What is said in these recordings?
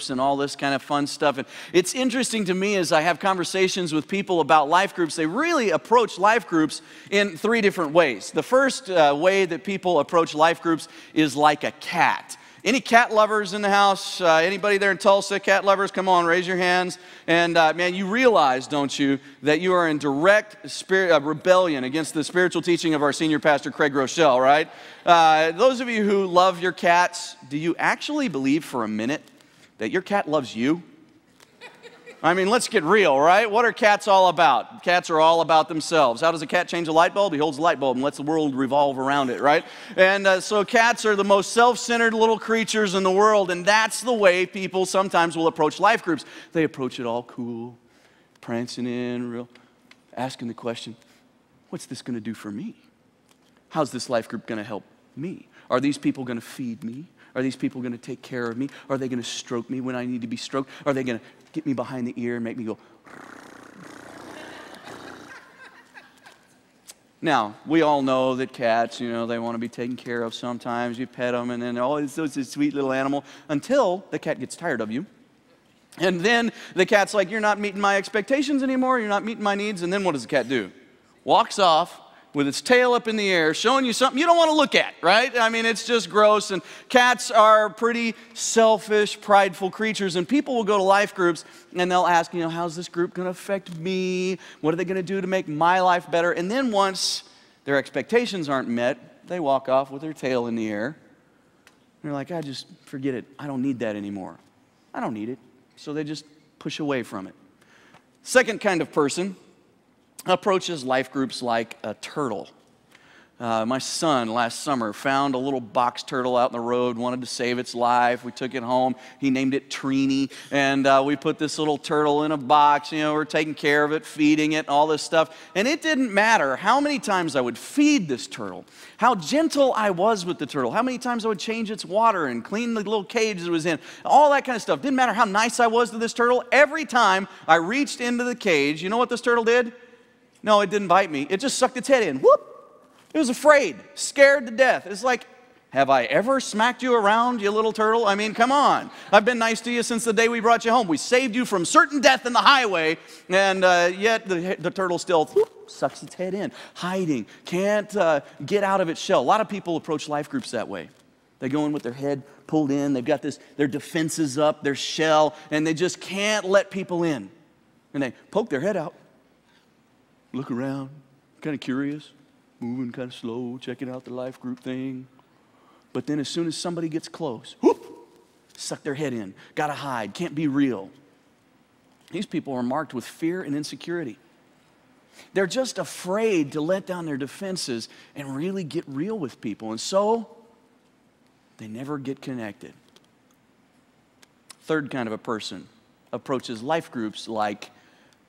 and all this kind of fun stuff. And it's interesting to me as I have conversations with people about life groups, they really approach life groups in 3 different ways. The first way that people approach life groups is like a cat. Any cat lovers in the house? Anybody there in Tulsa, cat lovers? Come on, raise your hands. And man, you realize, don't you, that you are in direct rebellion against the spiritual teaching of our senior pastor, Craig Rochelle, right? Those of you who love your cats, do you actually believe for a minute that your cat loves you? I mean, let's get real, right? What are cats all about? Cats are all about themselves. How does a cat change a light bulb? He holds the light bulb and lets the world revolve around it, right? And so cats are the most self-centered little creatures in the world, and that's the way people sometimes will approach life groups. They approach it all cool, prancing in, asking the question, what's this going to do for me? How's this life group going to help me? Are these people going to feed me? Are these people going to take care of me? Are they going to stroke me when I need to be stroked? Are they going to get me behind the ear and make me go? Now, we all know that cats, they want to be taken care of sometimes. You pet them and then, oh, it's a sweet little animal until the cat gets tired of you. And then the cat's like, you're not meeting my expectations anymore. You're not meeting my needs. And then what does the cat do? Walks off with its tail up in the air, showing you something you don't want to look at, right? I mean, it's just gross, and cats are pretty selfish, prideful creatures, and people will go to life groups, and they'll ask, how's this group going to affect me? What are they going to do to make my life better? And then once their expectations aren't met, they walk off with their tail in the air. And they're like, I just forget it. I don't need that anymore. I don't need it. So they just push away from it. Second kind of person approaches life groups like a turtle. My son last summer found a little box turtle out in the road, wanted to save its life. We took it home. He named it Trini, and we put this little turtle in a box. We're taking care of it, feeding it, all this stuff. And it didn't matter how many times I would feed this turtle, how gentle I was with the turtle, how many times I would change its water and clean the little cage it was in, all that kind of stuff. Didn't matter how nice I was to this turtle. Every time I reached into the cage, you know what this turtle did? No, it didn't bite me. It just sucked its head in. Whoop! It was afraid, scared to death. It's like, have I ever smacked you around, you little turtle? I mean, come on. I've been nice to you since the day we brought you home. We saved you from certain death in the highway, and yet the turtle still whoop, sucks its head in, hiding, can't get out of its shell. A lot of people approach life groups that way. They go in with their head pulled in. They've got their defenses up, their shell, and they just can't let people in. And they poke their head out. Look around, kind of curious, moving kind of slow, checking out the life group thing. But then as soon as somebody gets close, whoop, suck their head in, gotta hide, can't be real. These people are marked with fear and insecurity. They're just afraid to let down their defenses and really get real with people. And so, they never get connected. Third kind of a person approaches life groups like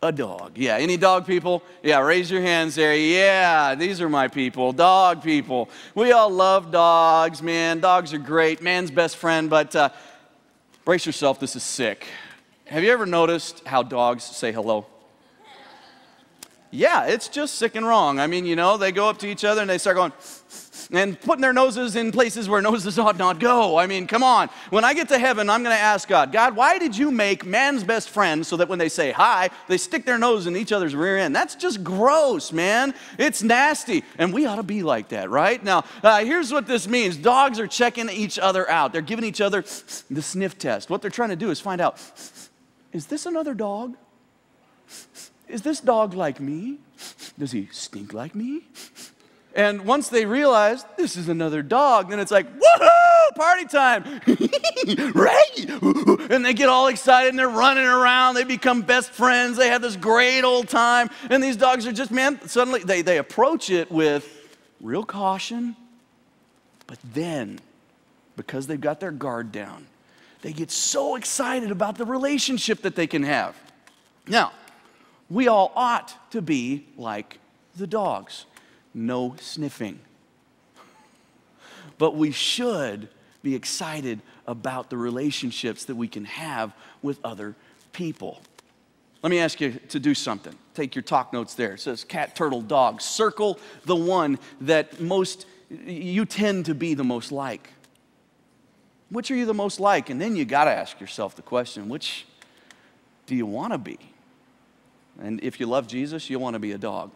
a dog. Yeah, any dog people? Yeah, raise your hands there. Yeah, these are my people, dog people. We all love dogs, man. Dogs are great, man's best friend, but brace yourself, this is sick. Have you ever noticed how dogs say hello? Yeah, it's just sick and wrong. I mean, they go up to each other and they start going and putting their noses in places where noses ought not go. I mean, come on. When I get to heaven, I'm going to ask God, why did you make man's best friend so that when they say hi, they stick their nose in each other's rear end? That's just gross, man. It's nasty. And we ought to be like that, right? Now, here's what this means. Dogs are checking each other out. They're giving each other the sniff test. What they're trying to do is find out, is this another dog? Is this dog like me? Does he stink like me? And once they realize this is another dog, then it's like, woohoo, party time, right? And they get all excited and they're running around. They become best friends. They have this great old time. And these dogs are just, man, suddenly they approach it with real caution. But then, because they've got their guard down, they get so excited about the relationship that they can have. Now, we all ought to be like the dogs. No sniffing. But we should be excited about the relationships that we can have with other people. Let me ask you to do something. Take your talk notes there. It says cat, turtle, dog. Circle the one that you tend to be the most like. Which are you the most like? And then you got to ask yourself the question, which do you want to be? And if you love Jesus, you want to be a dog.